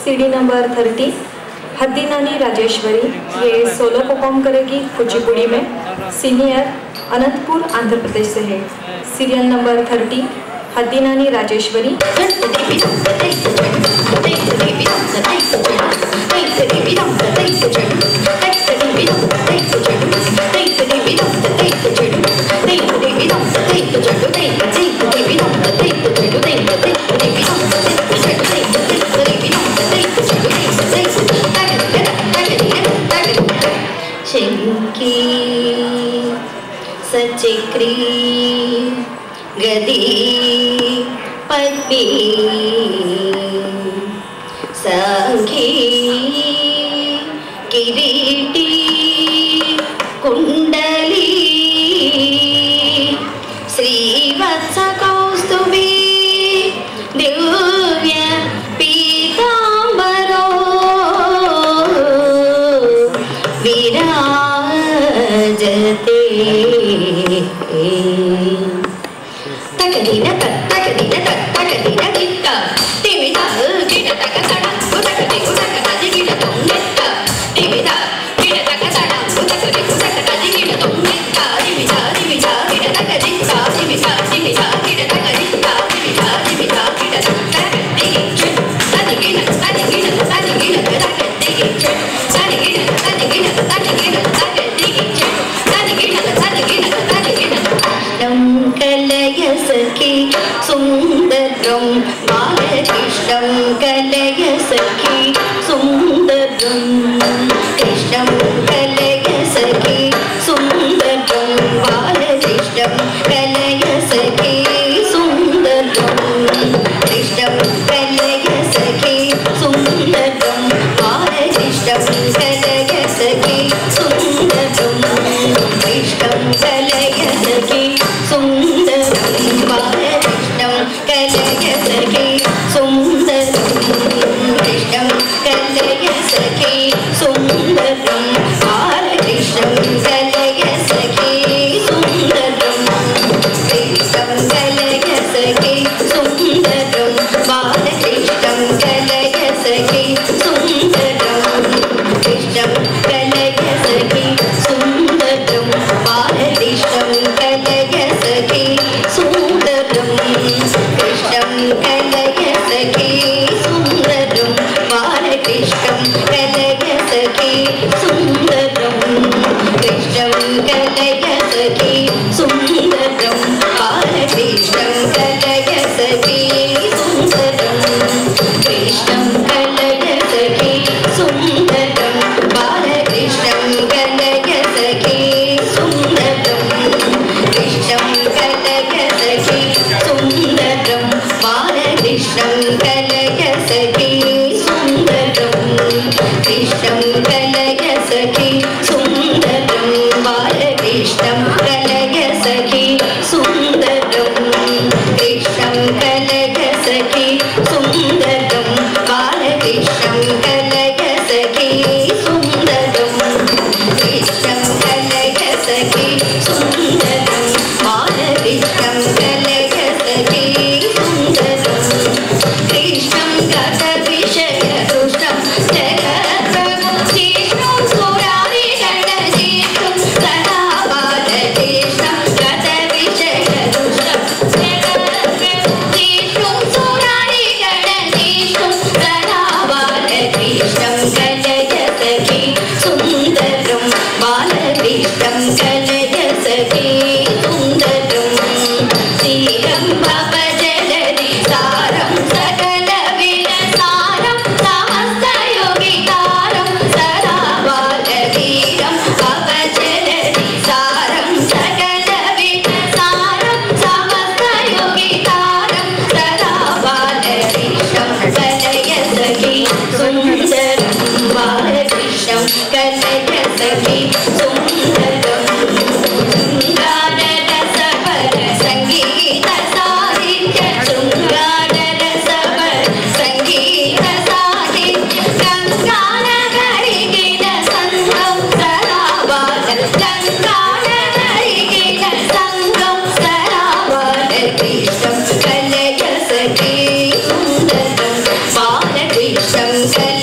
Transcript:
CD number 30 हद्दीनानी राजेश्वरी, ये solo perform करेगी कुचिपुड़ी में। सीनियर अनंतपुर आंध्र प्रदेश से है। सीरियल नंबर 30 हद्दीनानी राजेश्वरी। शंकी सचक्री गदी पद्मी संखी किरीटी कुंडली श्रीवत्स कौस्तुभी दिव्य पीतांबरो विराजते तकदीना तकदीना तकदीना दिक्का तिमिता गिना तकसड़ा गुदकदे गुदकदा दिगिना तोंगिता तिमिता गिना तकसड़ा गुदकदे गुदकदा दिगिना तोंगिता तिमिता तिमिता गिना तकदिक्का तिमिता तिमिता गिना तकदिक्का तिमिता तिमिता गिना तकदिक्का तदिगिना तदिगिना तदिगिना तकदिक्का तदिगिना तदिगिना तदिगिना तकदिक्का तदिगिना तदिगिना तदिगिना कलय सखी सुंदरम बालकृष्णं कलय सखी सुंदरम कृष्णं कलय सखी सुंदरम बालकृष्णं कलय सखी सुंदरम कृष्णं कलय सखी सुंदरम बालकृष्णं कलय सखी सुंदरम कृष्णं कलय सखी सुंदरम बालकृष्णं कलय सखी सुंदरम कृष्णं कलय सखी सुंदरम बालकृष्णं कलय सखी सुंदरम कृष्णं कलय सखी सुंदरम बालकृष्णं कलय सखी सुंदरम कृष्णं कलय सखी सुंदरम बालकृष्णं कलय सखी सुंदरम कृष्णं कलय सखी सुंदरम बालकृष्णं कलय सखी सुंदरम कृष्णं कलय सखी सुंदरम बालकृष्णं कलय सखी सुंदरम कृष्णं कलय Yes.